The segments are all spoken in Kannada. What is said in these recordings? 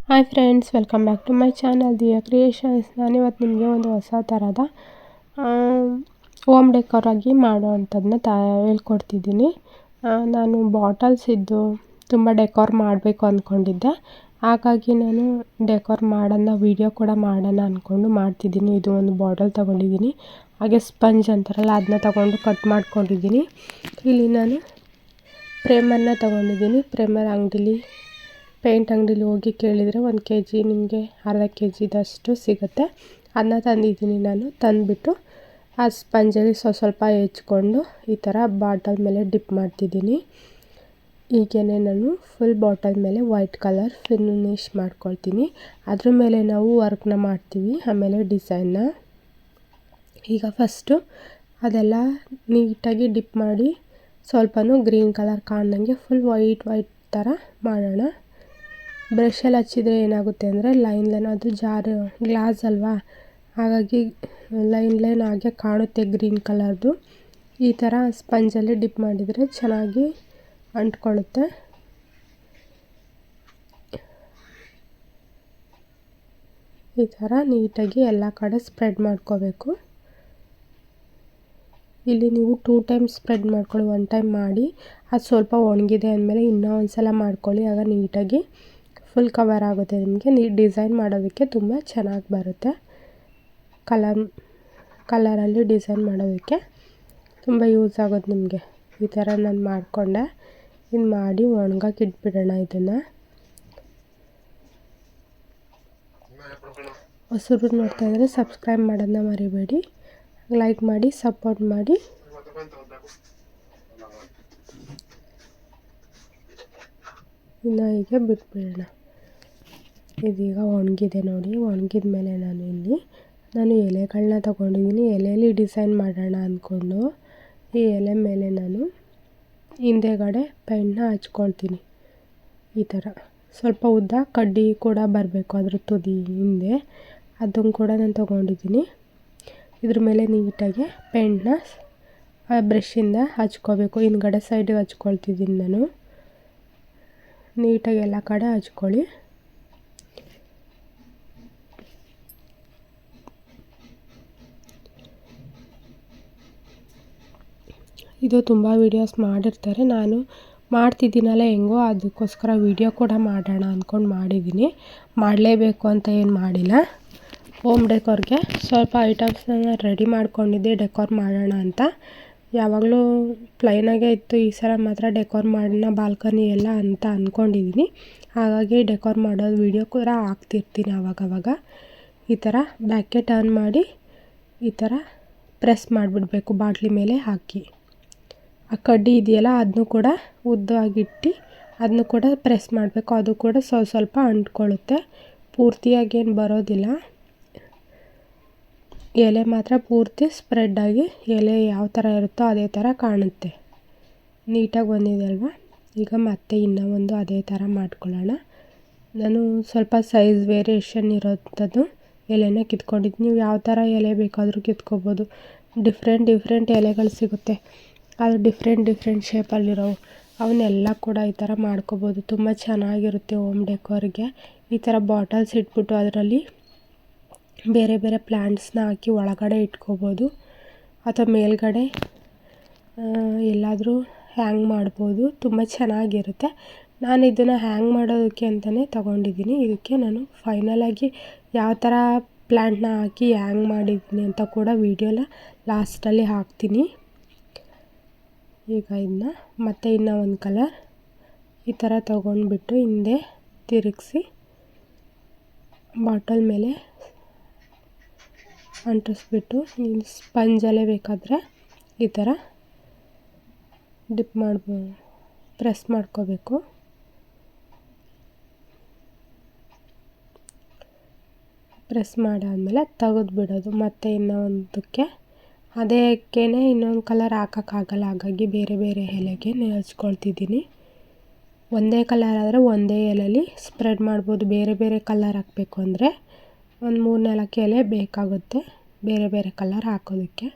Hi friends, welcome back to my channel Diya creations. ನಾನಿವತ್ತು ನಿಮಗೆ ಒಂದು ಹೊಸ ಥರದ ಹೋಮ್ ಡೆಕೋರ್ ಆಗಿ ಮಾಡೋವಂಥದ್ದನ್ನ ಹೇಳ್ಕೊಡ್ತಿದ್ದೀನಿ. ನಾನು ಬಾಟಲ್ಸ್ ಇದ್ದು ತುಂಬ ಡೆಕೋರ್ ಮಾಡಬೇಕು ಅಂದ್ಕೊಂಡಿದ್ದೆ. ಹಾಗಾಗಿ ನಾನು ಡೆಕೋರ್ ಮಾಡೋಣ ವೀಡಿಯೋ ಕೂಡ ಮಾಡೋಣ ಅಂದ್ಕೊಂಡು ಮಾಡ್ತಿದ್ದೀನಿ. ಇದು ಒಂದು ಬಾಟಲ್ ತೊಗೊಂಡಿದ್ದೀನಿ, ಹಾಗೆ ಸ್ಪಂಜ್ ಅಂತಾರಲ್ಲ ಅದನ್ನ ತೊಗೊಂಡು ಕಟ್ ಮಾಡ್ಕೊಂಡಿದ್ದೀನಿ. ಇಲ್ಲಿ ನಾನು ಪ್ರೇಮರ್ನ ತೊಗೊಂಡಿದ್ದೀನಿ. ಪ್ರೇಮರ್ ಅಂಗಡಿಲಿ ಪೇಂಟ್ ಅಂಗಡಿಲಿ ಹೋಗಿ ಕೇಳಿದರೆ 1 kg ನಿಮಗೆ ಅರ್ಧ kgದಷ್ಟು ಸಿಗುತ್ತೆ. ಅದನ್ನ ತಂದಿದ್ದೀನಿ. ನಾನು ತಂದುಬಿಟ್ಟು ಆ ಸ್ಪಂಜಲ್ಲಿ ಸ್ವಲ್ಪ ಹೆಚ್ಕೊಂಡು ಈ ಥರ ಬಾಟಲ್ ಮೇಲೆ ಡಿಪ್ ಮಾಡ್ತಿದ್ದೀನಿ. ಹೀಗೇ ನಾನು ಫುಲ್ ಬಾಟಲ್ ಮೇಲೆ ವೈಟ್ ಕಲರ್ ಫಿನಿಶ್ ಮಾಡ್ಕೊಳ್ತೀನಿ. ಅದ್ರ ಮೇಲೆ ನಾವು ವರ್ಕ್ನ ಮಾಡ್ತೀವಿ, ಆಮೇಲೆ ಡಿಸೈನ್ನ. ಈಗ ಫಸ್ಟು ಅದೆಲ್ಲ ನೀಟಾಗಿ ಡಿಪ್ ಮಾಡಿ ಸ್ವಲ್ಪನೂ ಗ್ರೀನ್ ಕಲರ್ ಕಾಣ್ದಂಗೆ ಫುಲ್ ವೈಟ್ ಥರ ಮಾಡೋಣ. ಬ್ರಷಲ್ಲಿ ಹಚ್ಚಿದರೆ ಏನಾಗುತ್ತೆ ಅಂದರೆ ಲೈನ್ ಅದು ಜಾರು ಗ್ಲಾಸ್ ಅಲ್ವಾ, ಹಾಗಾಗಿ ಲೈನ್ ಹಾಗೆ ಕಾಣುತ್ತೆ ಗ್ರೀನ್ ಕಲರ್ದು. ಈ ಥರ ಸ್ಪಂಜಲ್ಲಿ ಡಿಪ್ ಮಾಡಿದರೆ ಚೆನ್ನಾಗಿ ಅಂಟ್ಕೊಳ್ಳುತ್ತೆ. ಈ ಥರ ನೀಟಾಗಿ ಎಲ್ಲ ಕಡೆ ಸ್ಪ್ರೆಡ್ ಮಾಡ್ಕೋಬೇಕು. ಇಲ್ಲಿ ನೀವು 2 ಟೈಮ್ಸ್ ಸ್ಪ್ರೆಡ್ ಮಾಡ್ಕೊಳ್ಳಿ. 1 ಟೈಮ್ ಮಾಡಿ ಅದು ಸ್ವಲ್ಪ ಒಣಗಿದೆ ಅಂದಮೇಲೆ ಇನ್ನೂ ಒಂದು ಸಲ ಮಾಡ್ಕೊಳ್ಳಿ. ಆಗ ನೀಟಾಗಿ ಫುಲ್ ಕವರ್ ಆಗುತ್ತೆ. ನಿಮಗೆ ಡಿಸೈನ್ ಮಾಡೋದಕ್ಕೆ ತುಂಬ ಚೆನ್ನಾಗಿ ಬರುತ್ತೆ. ಕಲರಲ್ಲಿ ಡಿಸೈನ್ ಮಾಡೋದಕ್ಕೆ ತುಂಬ ಯೂಸ್ ಆಗೋದು ನಿಮಗೆ. ಈ ಥರ ನಾನು ಮಾಡಿಕೊಂಡೆ. ಇನ್ನು ಮಾಡಿ ಒಣಗಕ್ಕೆ ಇಟ್ಬಿಡೋಣ. ಇದನ್ನು ಹೊಸಬ್ರು ನೋಡ್ತಾಯಿದ್ರೆ ಸಬ್ಸ್ಕ್ರೈಬ್ ಮಾಡೋದನ್ನ ಮರಿಬೇಡಿ, ಲೈಕ್ ಮಾಡಿ, ಸಪೋರ್ಟ್ ಮಾಡಿ. ಇನ್ನು ಹೀಗೆ ಬಿಟ್ಬಿಡೋಣ. ಇದೀಗ ಒಣಗಿದೆ ನೋಡಿ. ಒಣಗಿದ ಮೇಲೆ ನಾನು ಎಲೆಗಳನ್ನ ತೊಗೊಂಡಿದ್ದೀನಿ. ಎಲೆಯಲ್ಲಿ ಡಿಸೈನ್ ಮಾಡೋಣ ಅಂದ್ಕೊಂಡು ಈ ಎಲೆ ಮೇಲೆ ನಾನು ಹಿಂದೆಗಡೆ ಪೇಂಟ್ನ ಹಚ್ಕೊಳ್ತೀನಿ. ಈ ಥರ ಸ್ವಲ್ಪ ಉದ್ದ ಕಡ್ಡಿ ಕೂಡ ಬರಬೇಕು ಅದ್ರ ತುದಿ ಹಿಂದೆ, ಅದನ್ನು ಕೂಡ ನಾನು ತೊಗೊಂಡಿದ್ದೀನಿ. ಇದ್ರ ಮೇಲೆ ನೀಟಾಗಿ ಪೇಂಟ್ನ ಬ್ರಷಿಂದ ಹಚ್ಕೋಬೇಕು. ಹಿಂದ್ಗಡೆ ಸೈಡಿಗೆ ಹಚ್ಕೊಳ್ತಿದ್ದೀನಿ ನಾನು. ನೀಟಾಗಿ ಎಲ್ಲ ಕಡೆ ಹಚ್ಕೊಳ್ಳಿ. ಇದು ತುಂಬ ವೀಡಿಯೋಸ್ ಮಾಡಿರ್ತಾರೆ. ನಾನು ಮಾಡ್ತಿದ್ದೀನಲ್ಲ ಹೆಂಗೋ, ಅದಕ್ಕೋಸ್ಕರ ವೀಡಿಯೋ ಕೂಡ ಮಾಡೋಣ ಅಂದ್ಕೊಂಡು ಮಾಡಿದ್ದೀನಿ. ಮಾಡಲೇಬೇಕು ಅಂತ ಏನು ಮಾಡಿಲ್ಲ. ಹೋಮ್ ಡೆಕೋರ್ಗೆ ಸ್ವಲ್ಪ ಐಟಮ್ಸ್ನ ರೆಡಿ ಮಾಡ್ಕೊಂಡಿದ್ದೆ ಡೆಕೋರ್ ಮಾಡೋಣ ಅಂತ. ಯಾವಾಗಲೂ ಪ್ಲೈನಾಗೇ ಇತ್ತು, ಈ ಸಲ ಮಾತ್ರ ಡೆಕೋರ್ ಮಾಡೋಣ ಬಾಲ್ಕನಿ ಎಲ್ಲ ಅಂತ ಅಂದ್ಕೊಂಡಿದ್ದೀನಿ. ಹಾಗಾಗಿ ಡೆಕೋರ್ ಮಾಡೋದು ವೀಡಿಯೋ ಕೂಡ ಹಾಕ್ತಿರ್ತೀನಿ ಆವಾಗವಾಗ. ಈ ಥರ ಬ್ಯಾಕೆ ಟರ್ನ್ ಮಾಡಿ ಈ ಥರ ಪ್ರೆಸ್ ಮಾಡಿಬಿಡ್ಬೇಕು ಬಾಟ್ಲಿ ಮೇಲೆ ಹಾಕಿ. ಆ ಕಡ್ಡಿ ಇದೆಯಲ್ಲ ಅದನ್ನು ಕೂಡ ಉದ್ದವಾಗಿಟ್ಟು ಅದನ್ನು ಕೂಡ ಪ್ರೆಸ್ ಮಾಡಬೇಕು. ಅದು ಕೂಡ ಸ್ವಲ್ಪ ಅಂಟ್ಕೊಳ್ಳುತ್ತೆ, ಪೂರ್ತಿಯಾಗೇನು ಬರೋದಿಲ್ಲ. ಎಲೆ ಮಾತ್ರ ಪೂರ್ತಿ ಸ್ಪ್ರೆಡ್ಡಾಗಿ ಎಲೆ ಯಾವ ಥರ ಇರುತ್ತೋ ಅದೇ ಥರ ಕಾಣುತ್ತೆ. ನೀಟಾಗಿ ಬಂದಿದೆ ಅಲ್ವಾ. ಈಗ ಮತ್ತೆ ಇನ್ನೂ ಒಂದು ಅದೇ ಥರ ಮಾಡ್ಕೊಳ್ಳೋಣ. ನಾನು ಸ್ವಲ್ಪ ಸೈಜ್ ವೇರಿಯೇಷನ್ ಇರೋಂಥದ್ದು ಎಲೆನ ಕಿತ್ಕೊಂಡಿದ್ದು. ನೀವು ಯಾವ ಥರ ಎಲೆ ಬೇಕಾದರೂ ಕಿತ್ಕೋಬೋದು. ಡಿಫ್ರೆಂಟ್ ಎಲೆಗಳು ಸಿಗುತ್ತೆ, ಅದು ಡಿಫ್ರೆಂಟ್ ಶೇಪಲ್ಲಿರೋವು. ಅವನ್ನೆಲ್ಲ ಕೂಡ ಈ ಥರ ಮಾಡ್ಕೋಬೋದು. ತುಂಬ ಚೆನ್ನಾಗಿರುತ್ತೆ ಹೋಮ್ ಡೆಕೋರ್ಗೆ. ಈ ಥರ ಬಾಟಲ್ಸ್ ಇಟ್ಬಿಟ್ಟು ಅದರಲ್ಲಿ ಬೇರೆ ಬೇರೆ ಪ್ಲ್ಯಾಂಟ್ಸ್ನ ಹಾಕಿ ಒಳಗಡೆ ಇಟ್ಕೋಬೋದು, ಅಥವಾ ಮೇಲ್ಗಡೆ ಎಲ್ಲಾದರೂ ಹ್ಯಾಂಗ್ ಮಾಡ್ಬೋದು. ತುಂಬ ಚೆನ್ನಾಗಿರುತ್ತೆ. ನಾನು ಇದನ್ನು ಹ್ಯಾಂಗ್ ಮಾಡೋದಕ್ಕೆ ಅಂತಲೇ ತೊಗೊಂಡಿದ್ದೀನಿ. ಇದಕ್ಕೆ ನಾನು ಫೈನಲಾಗಿ ಯಾವ ಥರ ಪ್ಲ್ಯಾಂಟ್ನ ಹಾಕಿ ಹ್ಯಾಂಗ್ ಮಾಡಿದ್ದೀನಿ ಅಂತ ಕೂಡ ವೀಡಿಯೋನ ಲಾಸ್ಟಲ್ಲಿ ಹಾಕ್ತೀನಿ. ಈಗ ಇದನ್ನ ಮತ್ತೆ ಇನ್ನೂ ಒಂದು ಕಲರ್ ಈ ಥರ ತೊಗೊಂಡ್ಬಿಟ್ಟು ಹಿಂದೆ ತಿರುಗಿಸಿ ಬಾಟಲ್ ಮೇಲೆ ಅಂಟಿಸ್ಬಿಟ್ಟು ಸ್ಪಂಜಲ್ಲೇ ಬೇಕಾದರೆ ಈ ಥರ ಡಿಪ್ ಪ್ರೆಸ್ ಮಾಡ್ಕೋಬೇಕು. ಪ್ರೆಸ್ ಮಾಡಾದಮೇಲೆ ತೆಗೆದುಬಿಡೋದು. ಮತ್ತು ಇನ್ನೂ ಒಂದಕ್ಕೆ ಅದಕ್ಕೇನೆ ಇನ್ನೊಂದು ಕಲರ್ ಹಾಕೋಕ್ಕಾಗಲ್ಲ, ಹಾಗಾಗಿ ಬೇರೆ ಬೇರೆ ಎಲೆಗೆ ಹಚ್ಕೊಳ್ತಿದ್ದೀನಿ. ಒಂದೇ ಕಲರ್ ಆದರೆ ಒಂದೇ ಎಲೆಯಲ್ಲಿ ಸ್ಪ್ರೆಡ್ ಮಾಡ್ಬೋದು. ಬೇರೆ ಬೇರೆ ಕಲರ್ ಹಾಕಬೇಕು ಅಂದರೆ ಒಂದು 3-4 ಎಲೆ ಬೇಕಾಗುತ್ತೆ ಬೇರೆ ಬೇರೆ ಕಲರ್ ಹಾಕೋದಕ್ಕೆ.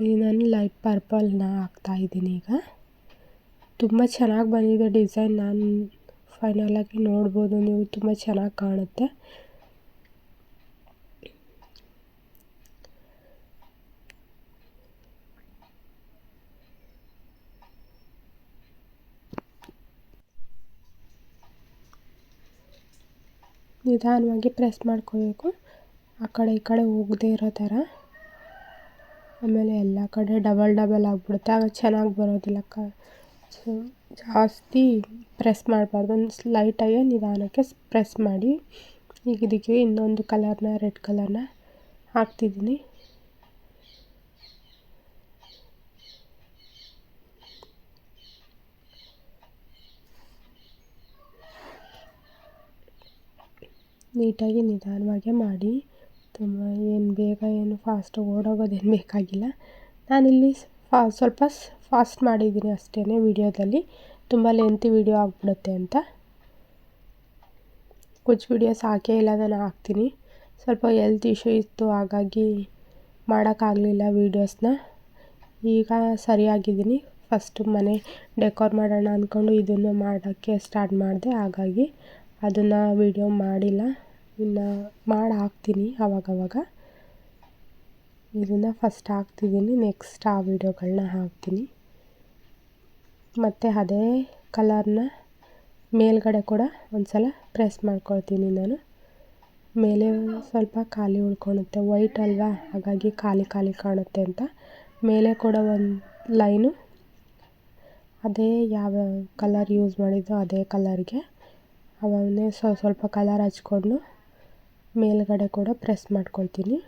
ಈಗ ನಾನು ಲೈಟ್ ಪರ್ಪಲ್ನ ಹಾಕ್ತಾಯಿದ್ದೀನಿ. ಈಗ ತುಂಬ ಚೆನ್ನಾಗಿ ಬಂದಿದೆ ಡಿಸೈನ್. ನಾನು ಫೈನಲಾಗಿ ನೋಡ್ಬೋದು ನೀವು, ತುಂಬ ಚೆನ್ನಾಗಿ ಕಾಣುತ್ತೆ. ನಿಧಾನವಾಗಿ ಪ್ರೆಸ್ ಮಾಡ್ಕೋಬೇಕು, ಆ ಕಡೆ ಈ ಕಡೆ ಹೋಗದೇ ಇರೋ ಥರ. ಆಮೇಲೆ ಎಲ್ಲ ಕಡೆ ಡಬಲ್ ಆಗಿಬಿಡುತ್ತೆ, ಆಗ ಚೆನ್ನಾಗಿ ಬರೋದಿಲ್ಲ. ಸೊ ಜಾಸ್ತಿ ಪ್ರೆಸ್ ಮಾಡಬಾರ್ದು, ಒಂದು ಲೈಟಾಗಿ ನಿಧಾನಕ್ಕೆ ಪ್ರೆಸ್ ಮಾಡಿ. ಈಗ ಇದಕ್ಕೆ ಇನ್ನೊಂದು ಕಲರ್ನ, ರೆಡ್ ಕಲರ್ನ ಹಾಕ್ತಿದ್ದೀನಿ. ನೀಟಾಗಿ ನಿಧಾನವಾಗೇ ಮಾಡಿ, ತುಂಬ ಏನು ಬೇಗ ಏನು ಫಾಸ್ಟ್ ಓಡೋಗೋದೇನು ಬೇಕಾಗಿಲ್ಲ. ನಾನಿಲ್ಲಿ ಸ್ವಲ್ಪ ಫಾಸ್ಟ್ ಮಾಡಿದ್ದೀನಿ ಅಷ್ಟೇ ವಿಡಿಯೋದಲ್ಲಿ, ತುಂಬ ಲೆಂತಿ ವಿಡಿಯೋ ಆಗಿಬಿಡುತ್ತೆ ಅಂತ. ಕುಚ್ ವಿಡಿಯೋಸ್ ಹಾಕೇ ಇಲ್ಲ, ನಾನು ಹಾಕ್ತೀನಿ. ಸ್ವಲ್ಪ ಹೆಲ್ತ್ ಇಶ್ಯೂ ಇತ್ತು, ಹಾಗಾಗಿ ಮಾಡೋಕ್ಕಾಗಲಿಲ್ಲ ವೀಡಿಯೋಸ್ನ. ಈಗ ಸರಿಯಾಗಿದ್ದೀನಿ. ಫಸ್ಟು ಮನೆ ಡೆಕೋರ್ ಮಾಡೋಣ ಅಂದ್ಕೊಂಡು ಇದನ್ನು ಮಾಡೋಕ್ಕೆ ಸ್ಟಾರ್ಟ್ ಮಾಡಿದೆ, ಹಾಗಾಗಿ ಅದನ್ನು ವಿಡಿಯೋ ಮಾಡಿಲ್ಲ. ಇನ್ನು ಮಾಡಿ ಹಾಕ್ತೀನಿ ಆವಾಗವಾಗ. ಇದನ್ನು ಫಸ್ಟ್ ಹಾಕ್ತಿದ್ದೀನಿ, ನೆಕ್ಸ್ಟ್ ಆ ವಿಡಿಯೋಗಳನ್ನ ಹಾಕ್ತೀನಿ. ಮತ್ತು ಅದೇ ಕಲರ್ನ ಮೇಲ್ಗಡೆ ಕೂಡ ಒಂದು ಸಲ ಪ್ರೆಸ್ ಮಾಡ್ಕೊಳ್ತೀನಿ ನಾನು. ಮೇಲೆ ಸ್ವಲ್ಪ ಖಾಲಿ ಉಳ್ಕೊಳುತ್ತೆ, ವೈಟ್ ಅಲ್ವಾ, ಹಾಗಾಗಿ ಖಾಲಿ ಕಾಣುತ್ತೆ ಅಂತ ಮೇಲೆ ಕೂಡ ಒಂದು ಲೈನು ಅದೇ ಯಾವ ಕಲರ್ ಯೂಸ್ ಮಾಡಿದ್ದೋ ಅದೇ ಕಲರ್ಗೆ ಅವನ್ನೇ ಸ್ವಲ್ಪ ಕಲರ್ ಹಚ್ಕೊಂಡು ಮೇಲ್ಗಡೆ ಕೂಡ ಪ್ರೆಸ್ ಮಾಡ್ಕೊಳ್ತೀನಿ.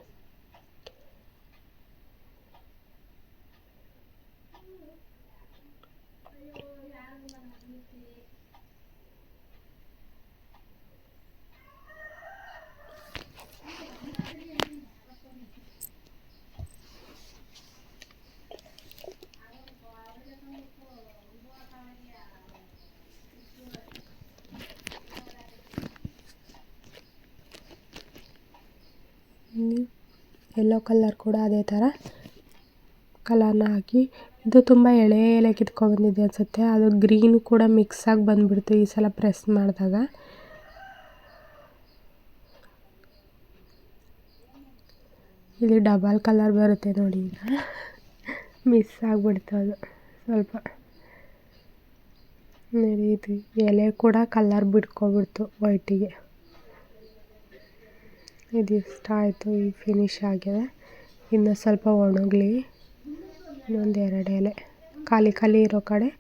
ಯೆಲ್ಲೋ ಕಲರ್ ಕೂಡ ಅದೇ ಥರ ಕಲರ್ನ ಹಾಕಿ, ಇದು ತುಂಬ ಎಳೆ ಕಿತ್ಕೊಬಂದಿದೆ ಅನಿಸುತ್ತೆ, ಅದು ಗ್ರೀನು ಕೂಡ ಮಿಕ್ಸಾಗಿ ಬಂದುಬಿಡ್ತು ಈ ಸಲ ಪ್ರೆಸ್ ಮಾಡಿದಾಗ. ಇಲ್ಲಿ ಡಬಲ್ ಕಲರ್ ಬರುತ್ತೆ ನೋಡಿ, ಈಗ ಮಿಸ್ ಆಗಿಬಿಡ್ತು ಅದು ಸ್ವಲ್ಪ. ನೋಡಿ, ಇದು ಎಲೆ ಕೂಡ ಕಲರ್ ಬಿಟ್ಕೊಬಿಡ್ತು ವೈಟಿಗೆ. ಇದಿಷ್ಟ ಆಯಿತು, ಈ ಫಿನಿಶ್ ಆಗಿದೆ. ಇನ್ನು ಸ್ವಲ್ಪ ಒಣಗಲಿ. ಇನ್ನೊಂದು 2 ಎಲೆ ಖಾಲಿ ಇರೋ ಕಡೆ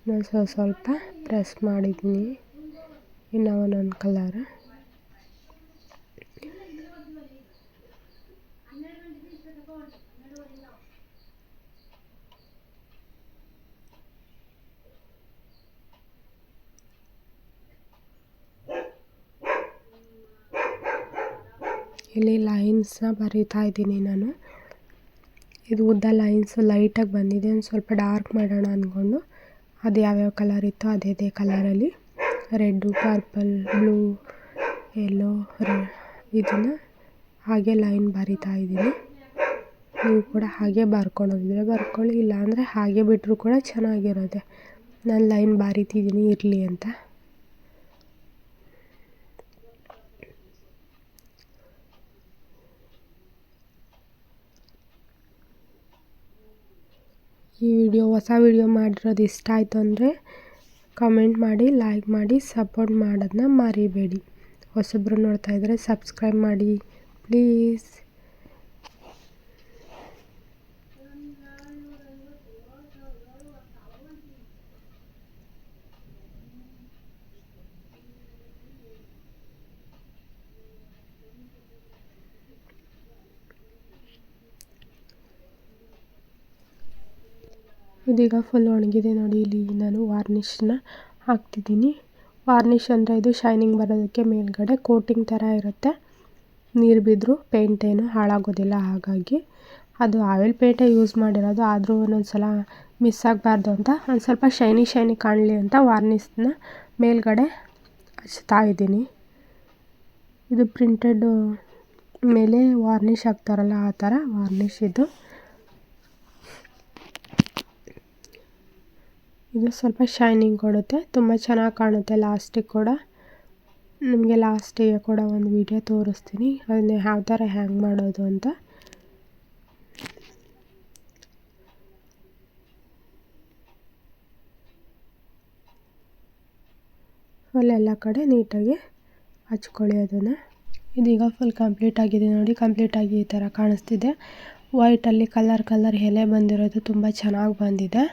ಇನ್ನೊಂದು ಸ್ವಲ್ಪ ಪ್ರೆಸ್ ಮಾಡಿದ್ದೀನಿ. ಇನ್ನು ಒಂದೊಂದು ಕಲರ್. ಇಲ್ಲಿ ಲೈನ್ಸ್ನ ಬರಿತಾ ಇದ್ದೀನಿ ನಾನು. ಇದು ಉದ್ದ ಲೈನ್ಸ್ ಲೈಟಾಗಿ ಬಂದಿದೆ, ಒಂದು ಸ್ವಲ್ಪ ಡಾರ್ಕ್ ಮಾಡೋಣ ಅಂದ್ಕೊಂಡು ಅದು ಯಾವ್ಯಾವ ಕಲರ್ ಇತ್ತೋ ಅದೇ ಕಲರಲ್ಲಿ ರೆಡ್ಡು, ಪರ್ಪಲ್, ಬ್ಲೂ, ಯೆಲ್ಲೋ, ಇದನ್ನು ಹಾಗೆ ಲೈನ್ ಬರಿತಾ ಇದ್ದೀನಿ. ನೀವು ಕೂಡ ಹಾಗೆ ಬರ್ಕೊಳ್ಳೋದಿದ್ರೆ ಬರ್ಕೊಳ್ಳಿ, ಇಲ್ಲಾಂದರೆ ಹಾಗೆ ಬಿಟ್ಟರು ಕೂಡ ಚೆನ್ನಾಗಿರುತ್ತೆ. ನಾನು ಲೈನ್ ಬರಿತಿದ್ದೀನಿ ಇರಲಿ ಅಂತ. ಈ ಹೊಸ ವಿಡಿಯೋ ಮಾಡಿರೋದು ಇಷ್ಟ ಆಯಿತು ಅಂದರೆ ಕಮೆಂಟ್ ಮಾಡಿ, ಲೈಕ್ ಮಾಡಿ, ಸಪೋರ್ಟ್ ಮಾಡೋದನ್ನ ಮರಿಬೇಡಿ. ಹೊಸಬ್ರು ನೋಡ್ತಾ ಇದ್ದರೆ ಸಬ್ಸ್ಕ್ರೈಬ್ ಮಾಡಿ ಪ್ಲೀಸ್. ಇದೀಗ ಫುಲ್ ಒಣಗಿದೆ ನೋಡಿ. ಇಲ್ಲಿ ನಾನು ವಾರ್ನಿಷ್ನ ಹಾಕ್ತಿದ್ದೀನಿ. ವಾರ್ನಿಷ್ ಅಂದರೆ ಇದು ಶೈನಿಂಗ್ ಬರೋದಕ್ಕೆ ಮೇಲ್ಗಡೆ ಕೋಟಿಂಗ್ ಥರ ಇರುತ್ತೆ. ನೀರು ಬಿದ್ದರೂ ಪೇಂಟ್ ಏನು ಹಾಳಾಗೋದಿಲ್ಲ, ಹಾಗಾಗಿ ಅದು ಆಯಿಲ್ ಪೇಂಟೇ ಯೂಸ್ ಮಾಡಿರೋದು. ಆದರೂ ಒಂದೊಂದು ಸಲ ಮಿಸ್ ಆಗಬಾರ್ದು ಅಂತ ಒಂದು ಸ್ವಲ್ಪ ಶೈನಿ ಕಾಣಲಿ ಅಂತ ವಾರ್ನಿಷ್ನ ಮೇಲ್ಗಡೆ ಹಚ್ತಾ ಇದ್ದೀನಿ. ಇದು ಪ್ರಿಂಟೆಡ್ ಮೇಲೆ ವಾರ್ನಿಷ್ ಹಾಕ್ತಾರಲ್ಲ ಆ ಥರ ವಾರ್ನಿಷ್ ಇದು. ಇದು ಸ್ವಲ್ಪ ಶೈನಿಂಗ್ ಕೊಡುತ್ತೆ, ತುಂಬ ಚೆನ್ನಾಗಿ ಕಾಣುತ್ತೆ ಲಾಸ್ಟಿಗೆ ಕೂಡ. ನಿಮಗೆ ಲಾಸ್ಟಿಗೆ ಕೂಡ ಒಂದು ವಿಡಿಯೋ ತೋರಿಸ್ತೀನಿ ಅದನ್ನ ಯಾವ ಥರ ಹ್ಯಾಂಗ್ ಮಾಡೋದು ಅಂತ. ಫುಲ್ ಎಲ್ಲ ಕಡೆ ನೀಟಾಗಿ ಹಚ್ಕೊಳ್ಳಿ ಅದನ್ನು. ಇದೀಗ ಫುಲ್ ಕಂಪ್ಲೀಟ್ ಆಗಿದೆ ನೋಡಿ, ಕಂಪ್ಲೀಟಾಗಿ ಈ ಥರ ಕಾಣಿಸ್ತಿದೆ. ವೈಟಲ್ಲಿ ಕಲರ್ ಎಲೆ ಬಂದಿರೋದು ತುಂಬ ಚೆನ್ನಾಗಿ ಬಂದಿದೆ.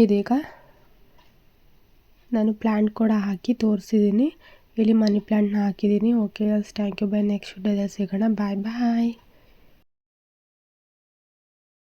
ಇದೀಗ ನಾನು ಪ್ಲ್ಯಾಂಟ್ ಕೂಡ ಹಾಕಿ ತೋರಿಸಿದ್ದೀನಿ. ಇಲ್ಲಿ ಮನಿ ಪ್ಲ್ಯಾಂಟ್ನ ಹಾಕಿದ್ದೀನಿ. Okay guys, thank you. Bye next ವಿಡಿಯೋದಲ್ಲಿ ಸಿಗೋಣ. ಬಾಯ್ ಬಾಯ್.